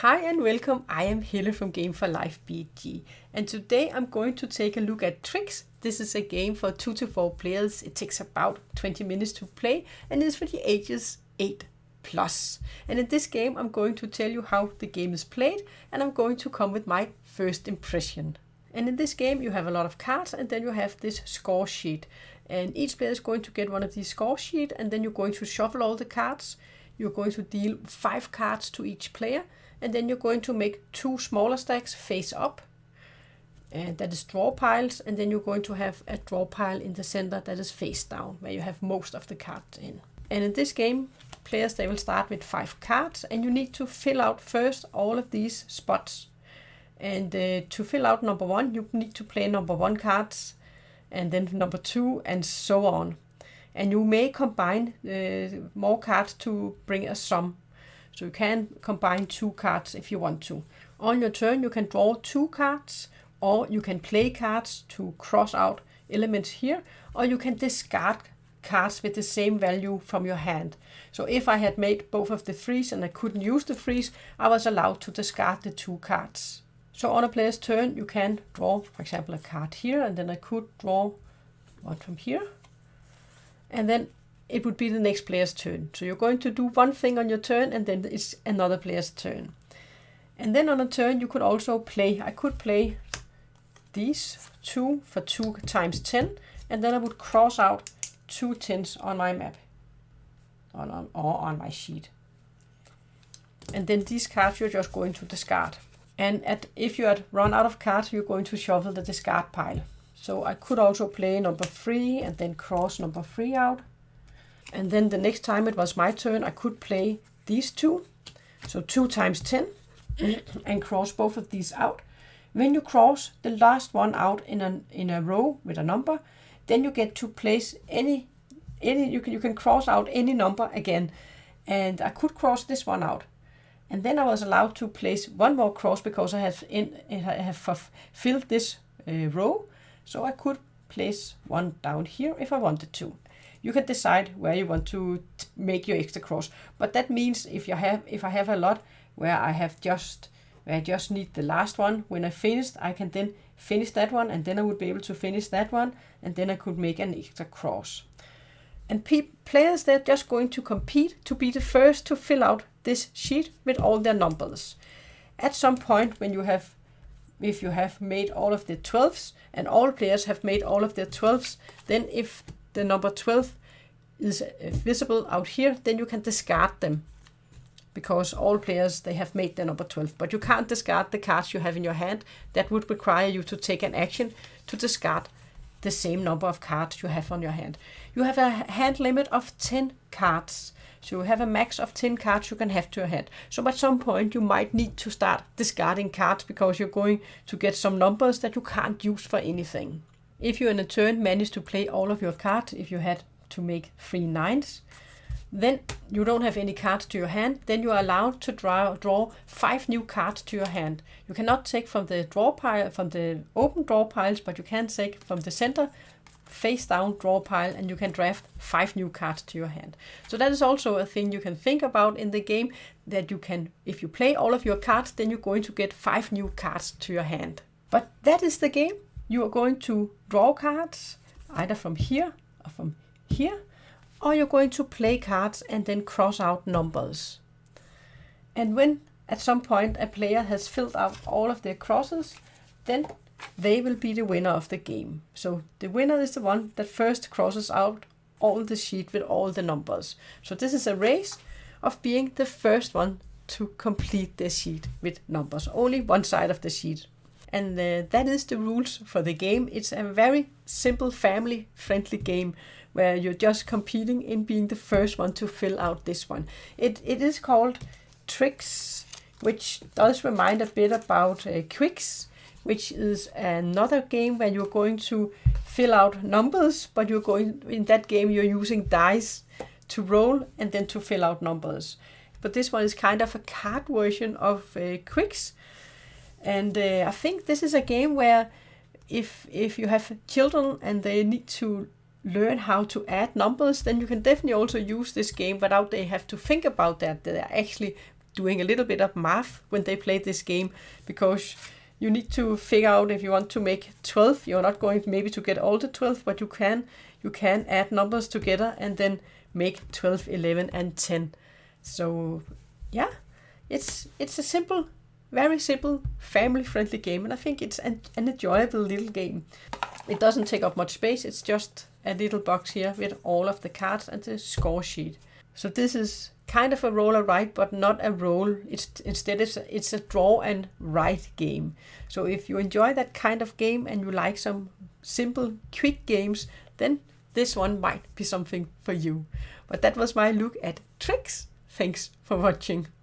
Hi and welcome, I am Helle from Game for Life BG, and today I'm going to take a look at Triggs. This is a game for 2 to 4 players. It takes about 20 minutes to play and is for the ages 8+. And in this game I'm going to tell you how the game is played, and I'm going to come with my first impression. And in this game you have a lot of cards, and then you have this score sheet. And each player is going to get one of these score sheets, and then you're going to shuffle all the cards. You're going to deal 5 cards to each player. And then you're going to make 2 smaller stacks face up, and that is draw piles, and then you're going to have a draw pile in the center that is face down, where you have most of the cards in. And in this game, players, they will start with 5 cards, and you need to fill out first all of these spots. And to fill out number 1, you need to play number 1 cards, and then number 2, and so on. And you may combine more cards to bring a sum. So you can combine 2 cards if you want to. On your turn you can draw 2 cards, or you can play cards to cross out elements here, or you can discard cards with the same value from your hand. So if I had made both of the freeze and I couldn't use the freeze, I was allowed to discard the 2 cards. So on a player's turn you can draw, for example, a card here, and then I could draw one from here, and then it would be the next player's turn. So you're going to do one thing on your turn, and then it's another player's turn. And then on a turn you could also play, I could play these 2 for 2 times 10, and then I would cross out 2 10s on my map, or on my sheet. And then these cards you're just going to discard. And if you had run out of cards, you're going to shuffle the discard pile. So I could also play number 3 and then cross number 3 out. And then the next time it was my turn, I could play these 2. So 2 times 10 and cross both of these out. When you cross the last one out in a row with a number, then you get to place you can cross out any number again. And I could cross this one out. And then I was allowed to place one more cross because I have fulfilled this row. So I could place one down here if I wanted to. You can decide where you want to make your extra cross, but that means if I have a lot where I just need the last one, when I finished, I can then finish that one, and then I would be able to finish that one, and then I could make an extra cross. And players, they're just going to compete to be the first to fill out this sheet with all their numbers. At some point, if you have made all of the 12s, and all players have made all of their 12s, then if the number 12 is visible out here, then you can discard them, because all players, they have made their number 12, but you can't discard the cards you have in your hand. That would require you to take an action to discard the same number of cards you have on your hand. You have a hand limit of 10 cards, so you have a max of 10 cards you can have to your hand. So at some point you might need to start discarding cards, because you're going to get some numbers that you can't use for anything. If you in a turn manage to play all of your cards, if you had to make 3 9s, then you don't have any cards to your hand, then you are allowed to draw 5 new cards to your hand. You cannot take from the draw pile, from the open draw piles, but you can take from the center face down draw pile, and you can draft 5 new cards to your hand. So that is also a thing you can think about in the game, that you can, if you play all of your cards, then you're going to get 5 new cards to your hand. But that is the game. You are going to draw cards either from here or from here, or you're going to play cards and then cross out numbers. And when at some point a player has filled out all of their crosses, then they will be the winner of the game. So the winner is the one that first crosses out all the sheet with all the numbers. So this is a race of being the first one to complete the sheet with numbers. Only one side of the sheet. And that is the rules for the game. It's a very simple, family-friendly game where you're just competing in being the first one to fill out this one. It is called Triggs, which does remind a bit about Quicks, which is another game where you're going to fill out numbers, but in that game you're using dice to roll and then to fill out numbers. But this one is kind of a card version of Quicks. And I think this is a game where if you have children and they need to learn how to add numbers, then you can definitely also use this game without they have to think about that. They're actually doing a little bit of math when they play this game, because you need to figure out if you want to make 12. You're not going maybe to get all the 12, but you can add numbers together and then make 12, 11, and 10. So yeah, it's a simple, very simple, family-friendly game, and I think it's an enjoyable little game. It doesn't take up much space. It's just a little box here with all of the cards and the score sheet. So this is kind of a roll and write, but not a roll. Instead it's a draw and write game. So if you enjoy that kind of game and you like some simple, quick games, then this one might be something for you. But that was my look at Triggs. Thanks for watching.